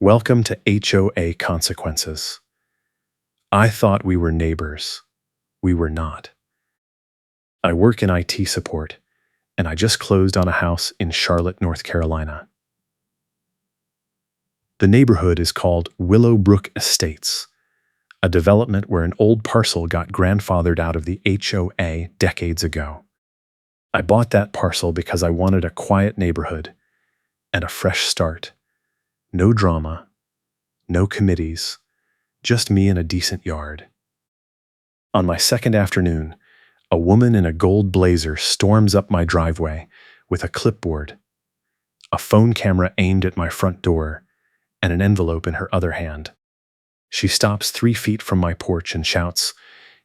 Welcome to HOA Consequences. I thought we were neighbors. We were not. I work in IT support, and I just closed on a house in Charlotte, North Carolina. The neighborhood is called Willowbrook Estates, a development where an old parcel got grandfathered out of the HOA decades ago. I bought that parcel because I wanted a quiet neighborhood and a fresh start. No drama, no committees, just me and a decent yard. On my second afternoon, a woman in a gold blazer storms up my driveway with a clipboard, a phone camera aimed at my front door, and an envelope in her other hand. She stops 3 feet from my porch and shouts,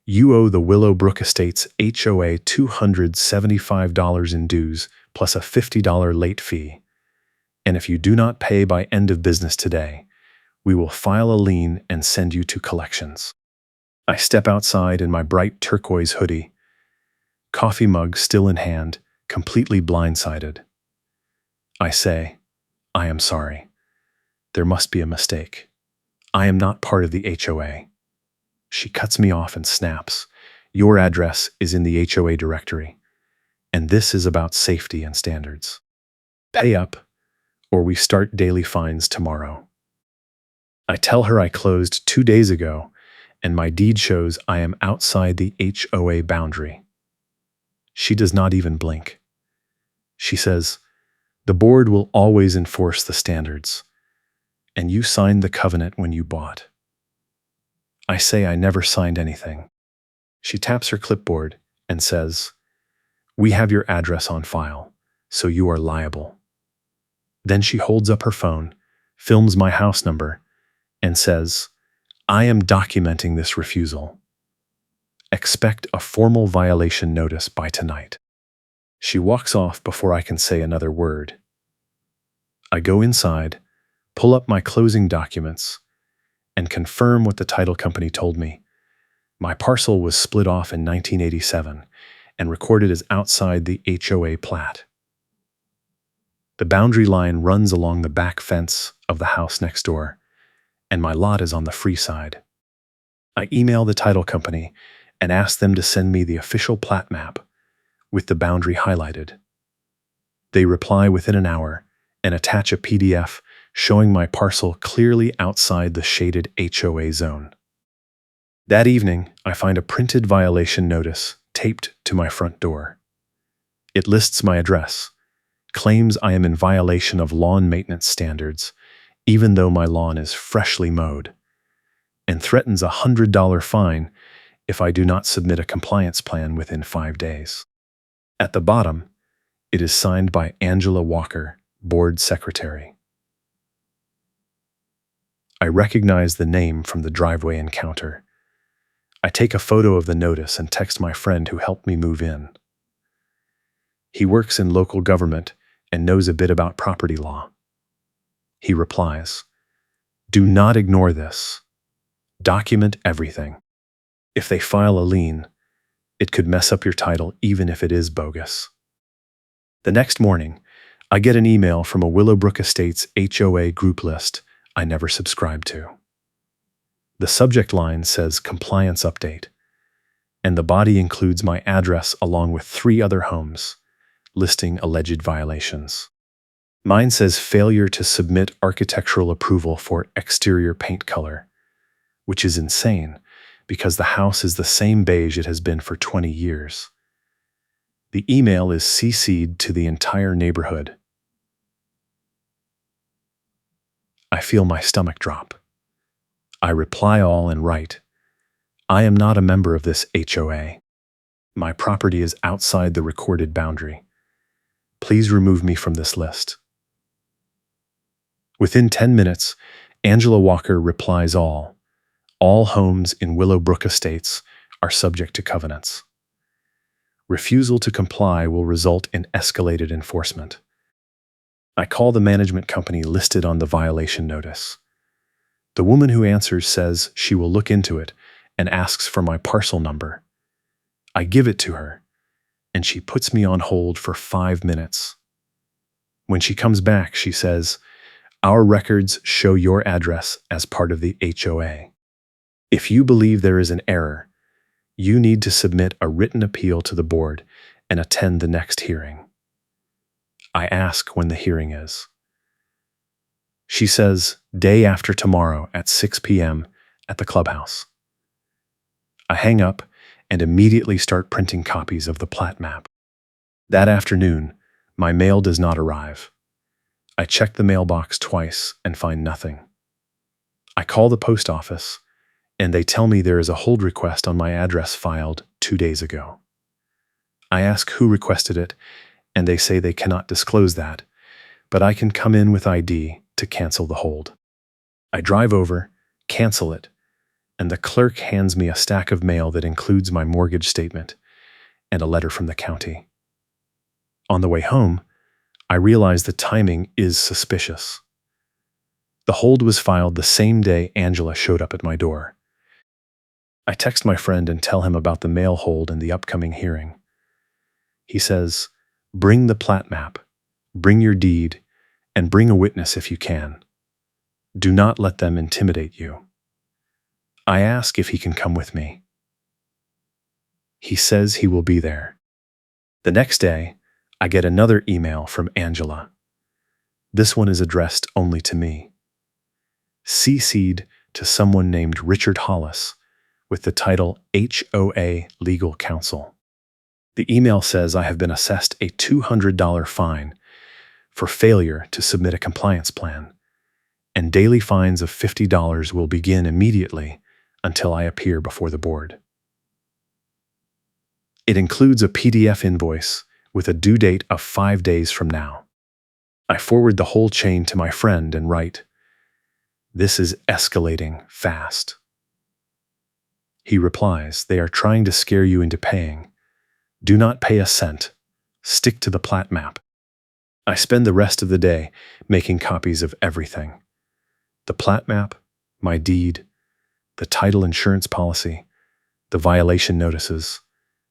"You owe the Willowbrook Estates HOA $275 in dues plus a $50 late fee. And if you do not pay by end of business today, we will file a lien and send you to collections." I step outside in my bright turquoise hoodie, coffee mug still in hand, completely blindsided. I say, "I am sorry. There must be a mistake. I am not part of the HOA." She cuts me off and snaps, "Your address is in the HOA directory, and this is about safety and standards. Pay up, or we start daily fines tomorrow." I tell her I closed 2 days ago, and my deed shows I am outside the HOA boundary. She does not even blink. She says, "The board will always enforce the standards, and you signed the covenant when you bought." I say I never signed anything. She taps her clipboard and says, "We have your address on file, so you are liable." Then she holds up her phone, films my house number, and says, "I am documenting this refusal. Expect a formal violation notice by tonight." She walks off before I can say another word. I go inside, pull up my closing documents, and confirm what the title company told me. My parcel was split off in 1987 and recorded as outside the HOA plat. The boundary line runs along the back fence of the house next door, and my lot is on the free side. I email the title company and ask them to send me the official plat map with the boundary highlighted. They reply within an hour and attach a PDF showing my parcel clearly outside the shaded HOA zone. That evening, I find a printed violation notice taped to my front door. It lists my address, claims I am in violation of lawn maintenance standards, even though my lawn is freshly mowed, and threatens a $100 fine if I do not submit a compliance plan within 5 days. At the bottom, it is signed by Angela Walker, board secretary. I recognize the name from the driveway encounter. I take a photo of the notice and text my friend who helped me move in. He works in local government and knows a bit about property law. He replies, "Do not ignore this. Document everything. If they file a lien, it could mess up your title even if it is bogus." The next morning, I get an email from a Willowbrook Estates HOA group list I never subscribed to. The subject line says "Compliance Update," and the body includes my address along with 3 other homes, listing alleged violations. Mine says "Failure to submit architectural approval for exterior paint color," which is insane because the house is the same beige it has been for 20 years. The email is CC'd to the entire neighborhood. I feel my stomach drop. I reply all and write, "I am not a member of this HOA. My property is outside the recorded boundary. Please remove me from this list." Within 10 minutes, Angela Walker replies all homes in Willowbrook Estates are subject to covenants. Refusal to comply will result in escalated enforcement. I call the management company listed on the violation notice. The woman who answers says she will look into it and asks for my parcel number. I give it to her, and she puts me on hold for 5 minutes. When she comes back, she says, Our records show your address as part of the HOA. If you believe there is an error, you need to submit a written appeal to the board and attend the next hearing. I ask when the hearing is. She says, day after tomorrow at 6 p.m. at the clubhouse. I hang up and immediately start printing copies of the plat map. That afternoon, my mail does not arrive. I check the mailbox twice and find nothing. I call the post office, and they tell me there is a hold request on my address filed 2 days ago. I ask who requested it, and they say they cannot disclose that, but I can come in with ID to cancel the hold. I drive over, cancel it, and the clerk hands me a stack of mail that includes my mortgage statement and a letter from the county. On the way home, I realize the timing is suspicious. The hold was filed the same day Angela showed up at my door. I text my friend and tell him about the mail hold and the upcoming hearing. He says, bring the plat map, bring your deed, and bring a witness if you can. Do not let them intimidate you. I ask if he can come with me. He says he will be there. The next day, I get another email from Angela. This one is addressed only to me. CC'd to someone named Richard Hollis with the title HOA Legal Counsel. The email says I have been assessed a $200 fine for failure to submit a compliance plan, and daily fines of $50 will begin immediately until I appear before the board. It includes a PDF invoice with a due date of 5 days from now. I forward the whole chain to my friend and write, "This is escalating fast." He replies, "They are trying to scare you into paying. Do not pay a cent. Stick to the plat map." I spend the rest of the day making copies of everything. The plat map, my deed, the title insurance policy, the violation notices,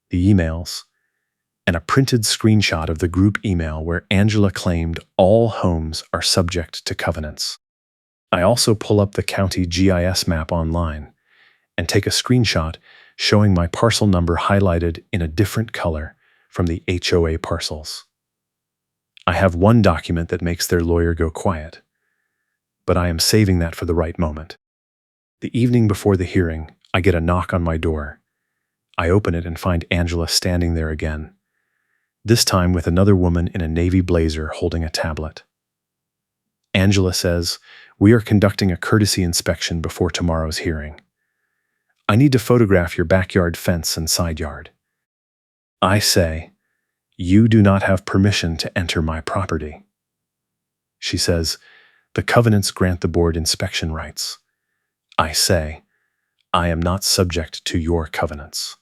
the emails, and a printed screenshot of the group email where Angela claimed all homes are subject to covenants. I also pull up the county GIS map online and take a screenshot showing my parcel number highlighted in a different color from the HOA parcels. I have one document that makes their lawyer go quiet, but I am saving that for the right moment. The evening before the hearing, I get a knock on my door. I open it and find Angela standing there again, this time with another woman in a navy blazer holding a tablet. Angela says, "We are conducting a courtesy inspection before tomorrow's hearing. I need to photograph your backyard fence and side yard." I say, "You do not have permission to enter my property." She says, "The covenants grant the board inspection rights." I say, "I am not subject to your covenants."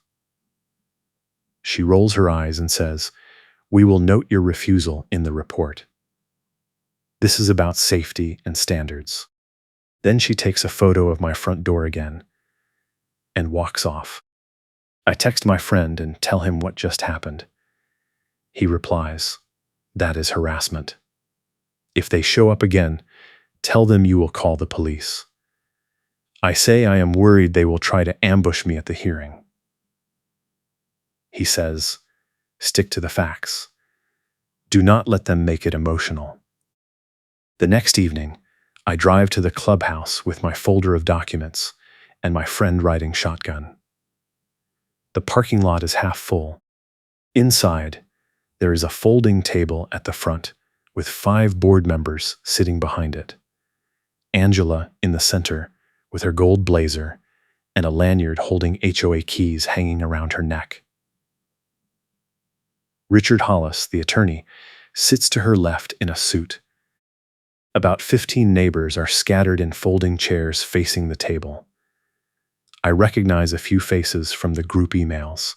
She rolls her eyes and says, "We will note your refusal in the report. This is about safety and standards." Then she takes a photo of my front door again and walks off. I text my friend and tell him what just happened. He replies, "That is harassment. If they show up again, tell them you will call the police." I say I am worried they will try to ambush me at the hearing. He says, "Stick to the facts. Do not let them make it emotional." The next evening, I drive to the clubhouse with my folder of documents and my friend riding shotgun. The parking lot is half full. Inside, there is a folding table at the front with 5 board members sitting behind it. Angela in the center with her gold blazer and a lanyard holding HOA keys hanging around her neck. Richard Hollis, the attorney, sits to her left in a suit. About 15 neighbors are scattered in folding chairs facing the table. I recognize a few faces from the group emails.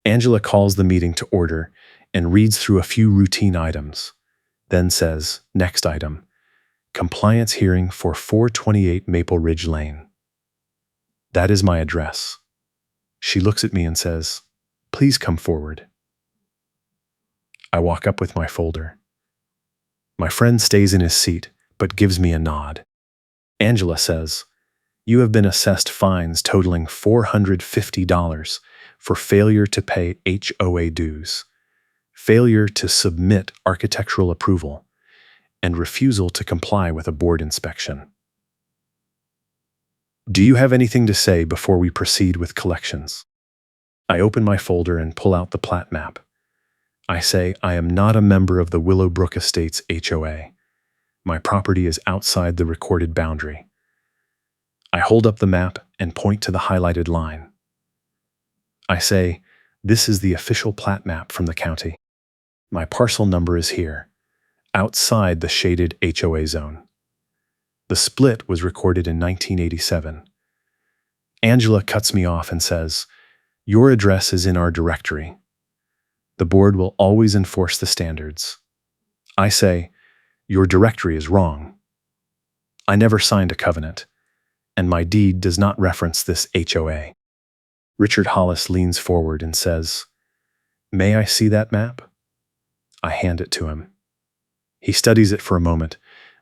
Angela calls the meeting to order and reads through a few routine items, then says, "Next item, compliance hearing for 428 Maple Ridge Lane." That is my address. She looks at me and says, "Please come forward." I walk up with my folder. My friend stays in his seat, but gives me a nod. Angela says, "You have been assessed fines totaling $450 for failure to pay HOA dues, failure to submit architectural approval, and refusal to comply with a board inspection. Do you have anything to say before we proceed with collections?" I open my folder and pull out the plat map. I say I am not a member of the Willowbrook Estates HOA. My property is outside the recorded boundary. I hold up the map and point to the highlighted line. I say, this is the official plat map from the county. My parcel number is here, outside the shaded HOA zone. The split was recorded in 1987. Angela cuts me off and says, "Your address is in our directory. The board will always enforce the standards." I say, "Your directory is wrong. I never signed a covenant, and my deed does not reference this HOA." Richard Hollis leans forward and says, "May I see that map?" I hand it to him. He studies it for a moment,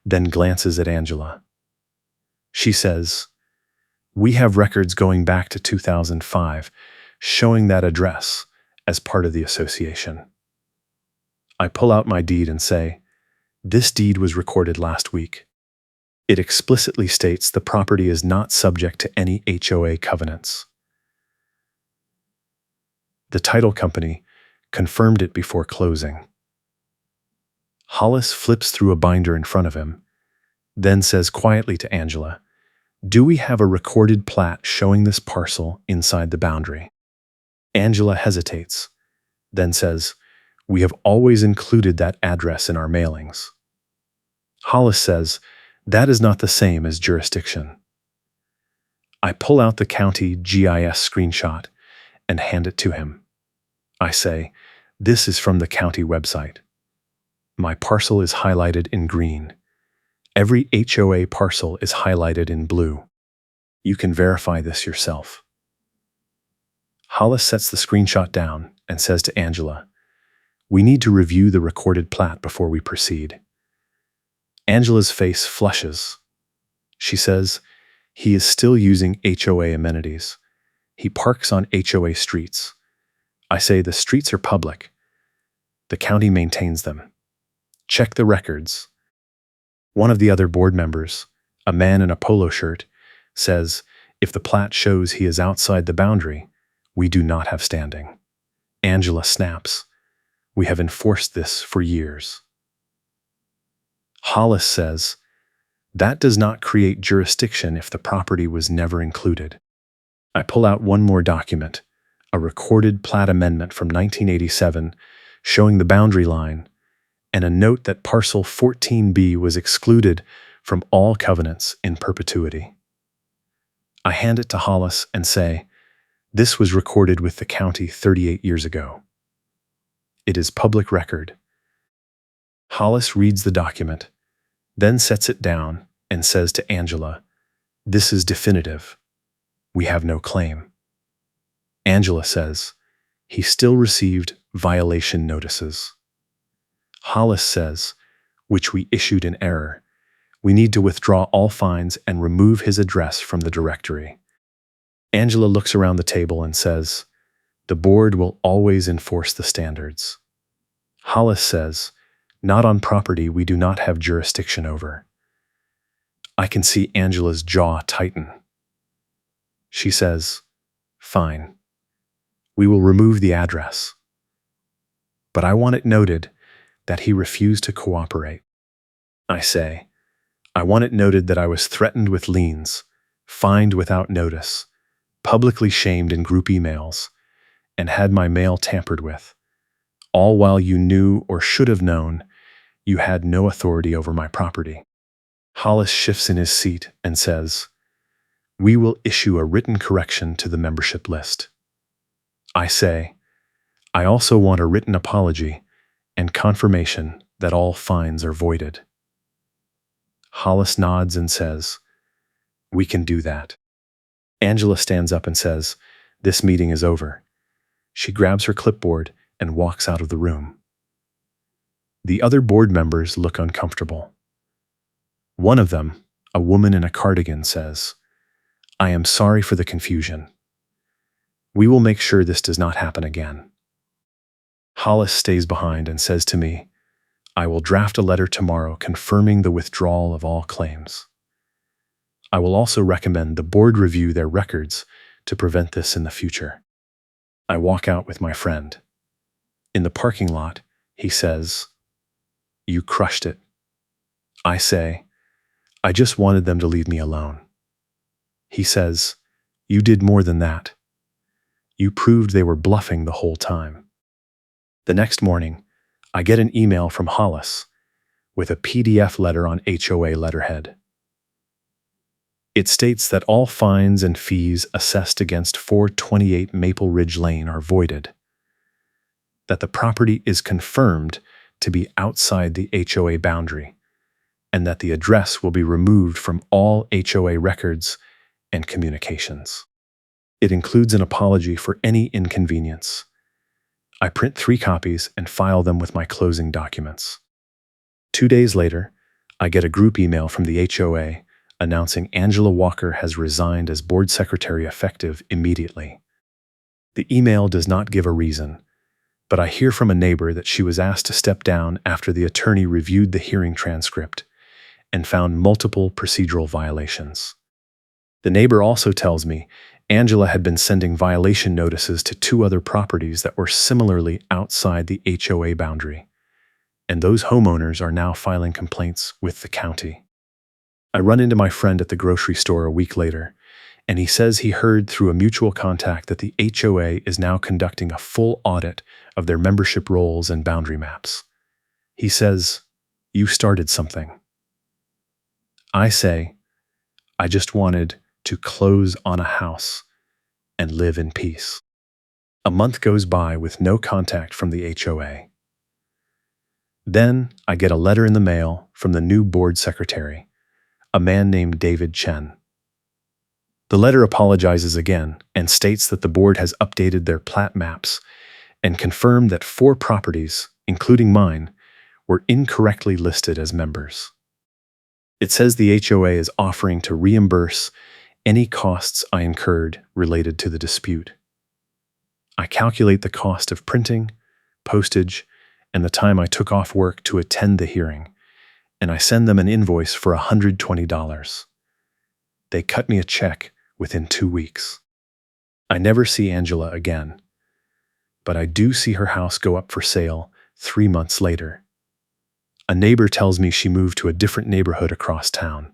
then glances at Angela. She says, "We have records going back to 2005 showing that address as part of the association." I pull out my deed and say, "This deed was recorded last week. It explicitly states the property is not subject to any HOA covenants." The title company confirmed it before closing. Hollis flips through a binder in front of him, then says quietly to Angela, "Do we have a recorded plat showing this parcel inside the boundary?" Angela hesitates, then says, "We have always included that address in our mailings." Hollis says, "That is not the same as jurisdiction." I pull out the county GIS screenshot and hand it to him. I say, "This is from the county website. My parcel is highlighted in green. Every HOA parcel is highlighted in blue. You can verify this yourself." Hollis sets the screenshot down and says to Angela, "We need to review the recorded plat before we proceed." Angela's face flushes. She says, "He is still using HOA amenities. He parks on HOA streets." I say, "The streets are public. The county maintains them. Check the records." One of the other board members, a man in a polo shirt, says, "If the plat shows he is outside the boundary, we do not have standing." Angela snaps, "We have enforced this for years." Hollis says, "That does not create jurisdiction if the property was never included." I pull out one more document, a recorded plat amendment from 1987 showing the boundary line, and a note that parcel 14B was excluded from all covenants in perpetuity. I hand it to Hollis and say, "This was recorded with the county 38 years ago. It is public record." Hollis reads the document, then sets it down and says to Angela, "This is definitive. We have no claim." Angela says, "He still received violation notices." Hollis says, "Which we issued in error. We need to withdraw all fines and remove his address from the directory." Angela looks around the table and says, "The board will always enforce the standards." Hollis says, "Not on property we do not have jurisdiction over." I can see Angela's jaw tighten. She says, "Fine. We will remove the address. But I want it noted that he refused to cooperate." I say, "I want it noted that I was threatened with liens, fined without notice, publicly shamed in group emails, and had my mail tampered with, all while you knew or should have known you had no authority over my property." Hollis shifts in his seat and says, "We will issue a written correction to the membership list." I say, "I also want a written apology and confirmation that all fines are voided." Hollis nods and says, "We can do that." Angela stands up and says, "This meeting is over." She grabs her clipboard and walks out of the room. The other board members look uncomfortable. One of them, a woman in a cardigan, says, "I am sorry for the confusion. We will make sure this does not happen again." Hollis stays behind and says to me, "I will draft a letter tomorrow confirming the withdrawal of all claims. I will also recommend the board review their records to prevent this in the future." I walk out with my friend. In the parking lot, he says, "You crushed it." I say, "I just wanted them to leave me alone." He says, "You did more than that. You proved they were bluffing the whole time." The next morning, I get an email from Hollis with a PDF letter on HOA letterhead. It states that all fines and fees assessed against 428 Maple Ridge Lane are voided, that the property is confirmed to be outside the HOA boundary, and that the address will be removed from all HOA records and communications. It includes an apology for any inconvenience. I print 3 copies and file them with my closing documents. 2 days later, I get a group email from the HOA announcing Angela Walker has resigned as board secretary effective immediately. The email does not give a reason, but I hear from a neighbor that she was asked to step down after the attorney reviewed the hearing transcript and found multiple procedural violations. The neighbor also tells me Angela had been sending violation notices to 2 other properties that were similarly outside the HOA boundary, and those homeowners are now filing complaints with the county. I run into my friend at the grocery store a week later, and he says he heard through a mutual contact that the HOA is now conducting a full audit of their membership rolls and boundary maps. He says, "You started something." I say, "I just wanted to close on a house and live in peace." A month goes by with no contact from the HOA. Then I get a letter in the mail from the new board secretary, a man named David Chen. The letter apologizes again and states that the board has updated their plat maps and confirmed that 4 properties, including mine, were incorrectly listed as members. It says the HOA is offering to reimburse any costs I incurred related to the dispute. I calculate the cost of printing, postage, and the time I took off work to attend the hearing, and I send them an invoice for $120. They cut me a check within 2 weeks. I never see Angela again, but I do see her house go up for sale 3 months later. A neighbor tells me she moved to a different neighborhood across town.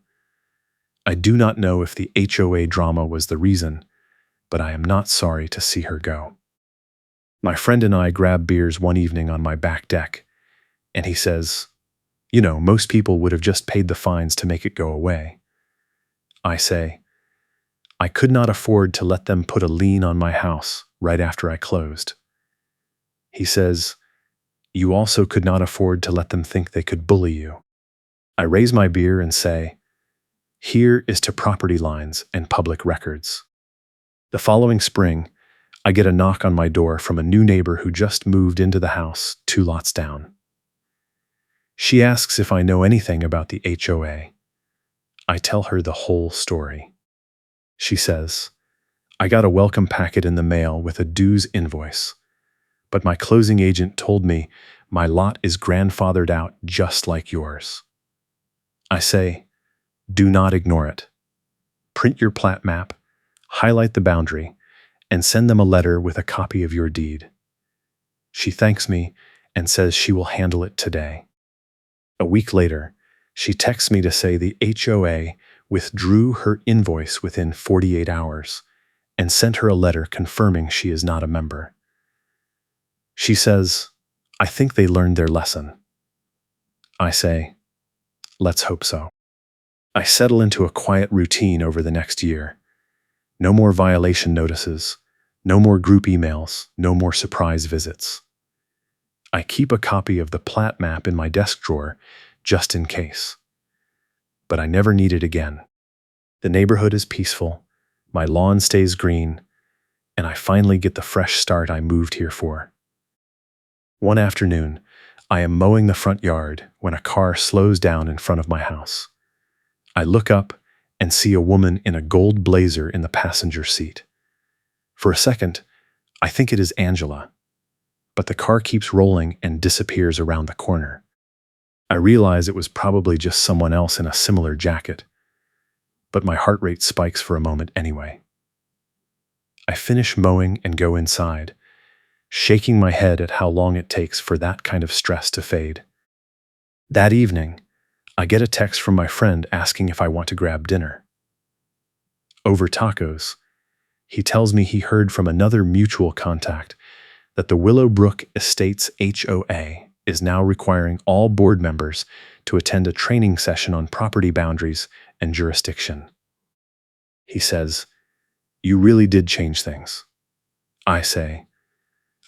I do not know if the HOA drama was the reason, but I am not sorry to see her go. My friend and I grab beers one evening on my back deck, and he says, "You know, most people would have just paid the fines to make it go away." I say, "I could not afford to let them put a lien on my house right after I closed." He says, "You also could not afford to let them think they could bully you." I raise my beer and say, "Here is to property lines and public records." The following spring, I get a knock on my door from a new neighbor who just moved into the house 2 lots down. She asks if I know anything about the HOA. I tell her the whole story. She says, "I got a welcome packet in the mail with a dues invoice, but my closing agent told me my lot is grandfathered out just like yours." I say, "Do not ignore it. Print your plat map, highlight the boundary, and send them a letter with a copy of your deed." She thanks me and says she will handle it today. A week later, she texts me to say the HOA withdrew her invoice within 48 hours and sent her a letter confirming she is not a member. She says, "I think they learned their lesson." I say, "Let's hope so." I settle into a quiet routine over the next year. No more violation notices, no more group emails, no more surprise visits. I keep a copy of the plat map in my desk drawer just in case. But I never need it again. The neighborhood is peaceful, my lawn stays green, and I finally get the fresh start I moved here for. One afternoon, I am mowing the front yard when a car slows down in front of my house. I look up and see a woman in a gold blazer in the passenger seat. For a second, I think it is Angela, but the car keeps rolling and disappears around the corner. I realize it was probably just someone else in a similar jacket, but my heart rate spikes for a moment anyway. I finish mowing and go inside, shaking my head at how long it takes for that kind of stress to fade. That evening, I get a text from my friend asking if I want to grab dinner. Over tacos, he tells me he heard from another mutual contact that the Willowbrook Estates HOA is now requiring all board members to attend a training session on property boundaries and jurisdiction. He says, "You really did change things." I say,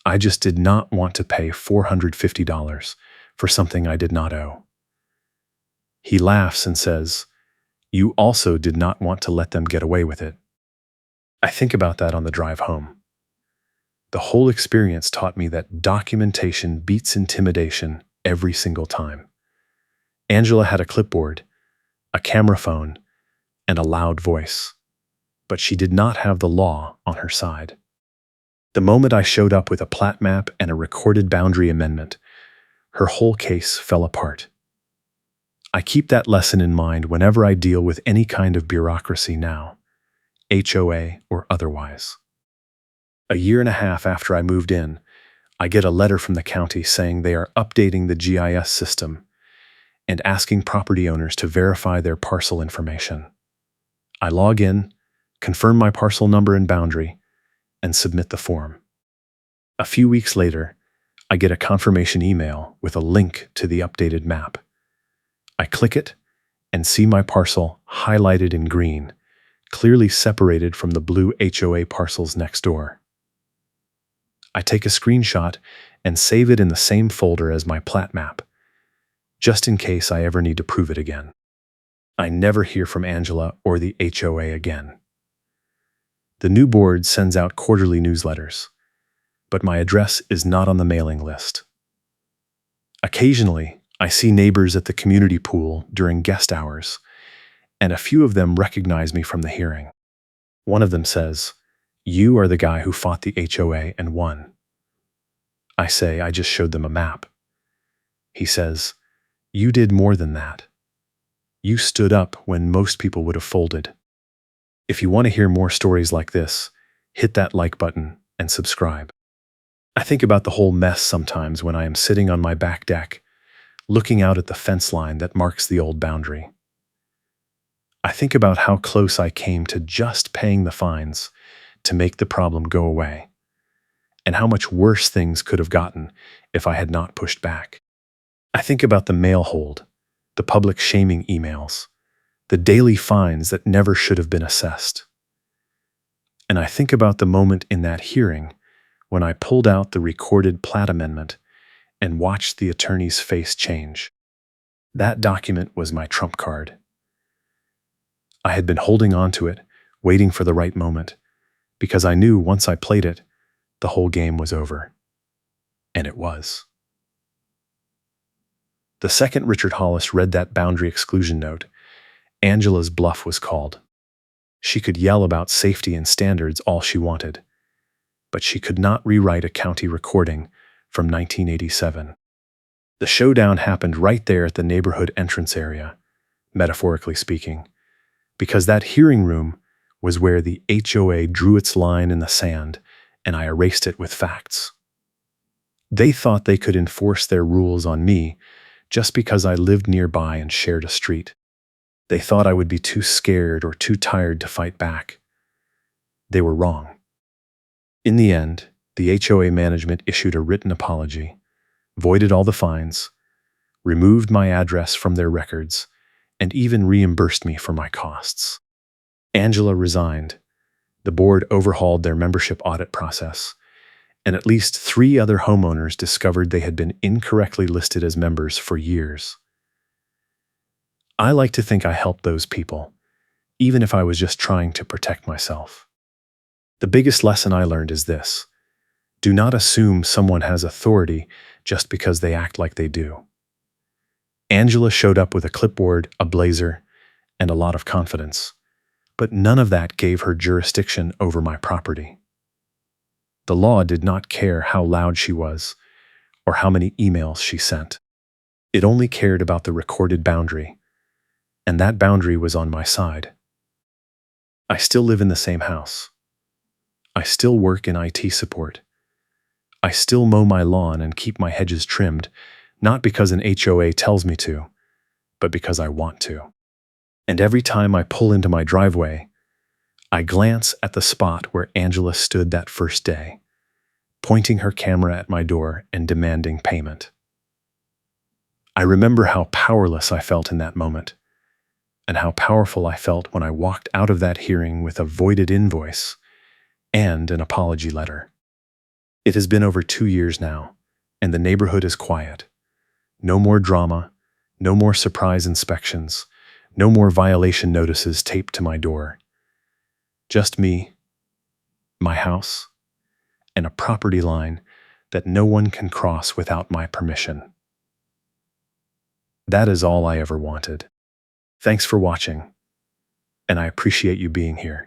"I just did not want to pay $450 for something I did not owe." He laughs and says, "You also did not want to let them get away with it." I think about that on the drive home. The whole experience taught me that documentation beats intimidation every single time. Angela had a clipboard, a camera phone, and a loud voice, but she did not have the law on her side. The moment I showed up with a plat map and a recorded boundary amendment, her whole case fell apart. I keep that lesson in mind whenever I deal with any kind of bureaucracy now, HOA or otherwise. A year and a half after I moved in, I get a letter from the county saying they are updating the GIS system and asking property owners to verify their parcel information. I log in, confirm my parcel number and boundary, and submit the form. A few weeks later, I get a confirmation email with a link to the updated map. I click it and see my parcel highlighted in green, clearly separated from the blue HOA parcels next door. I take a screenshot and save it in the same folder as my plat map, just in case I ever need to prove it again. I never hear from Angela or the HOA again. The new board sends out quarterly newsletters, but my address is not on the mailing list. Occasionally, I see neighbors at the community pool during guest hours, and a few of them recognize me from the hearing. One of them says, "You are the guy who fought the HOA and won." I say, "I just showed them a map." He says, "You did more than that. You stood up when most people would have folded." If you want to hear more stories like this, hit that like button and subscribe. I think about the whole mess sometimes when I am sitting on my back deck, looking out at the fence line that marks the old boundary. I think about how close I came to just paying the fines to make the problem go away, and how much worse things could have gotten if I had not pushed back. I think about the mail hold, the public shaming emails, the daily fines that never should have been assessed. And I think about the moment in that hearing when I pulled out the recorded plat amendment and watched the attorney's face change. That document was my trump card. I had been holding on to it, waiting for the right moment, because I knew once I played it, the whole game was over. And it was. The second Richard Hollis read that boundary exclusion note, Angela's bluff was called. She could yell about safety and standards all she wanted, but she could not rewrite a county recording from 1987. The showdown happened right there at the neighborhood entrance area, metaphorically speaking, because that hearing room was where the HOA drew its line in the sand, and I erased it with facts. They thought they could enforce their rules on me just because I lived nearby and shared a street. They thought I would be too scared or too tired to fight back. They were wrong. In the end, the HOA management issued a written apology, voided all the fines, removed my address from their records, and even reimbursed me for my costs. Angela resigned. The board overhauled their membership audit process, and at least 3 other homeowners discovered they had been incorrectly listed as members for years. I like to think I helped those people, even if I was just trying to protect myself. The biggest lesson I learned is this: Do not assume someone has authority just because they act like they do. Angela showed up with a clipboard, a blazer, and a lot of confidence, but none of that gave her jurisdiction over my property. The law did not care how loud she was or how many emails she sent. It only cared about the recorded boundary, and that boundary was on my side. I still live in the same house. I still work in IT support. I still mow my lawn and keep my hedges trimmed, not because an HOA tells me to, but because I want to. And every time I pull into my driveway, I glance at the spot where Angela stood that first day, pointing her camera at my door and demanding payment. I remember how powerless I felt in that moment, and how powerful I felt when I walked out of that hearing with a voided invoice and an apology letter. It has been over 2 years now, and the neighborhood is quiet. No more drama, no more surprise inspections, no more violation notices taped to my door. Just me, my house, and a property line that no one can cross without my permission. That is all I ever wanted. Thanks for watching, and I appreciate you being here.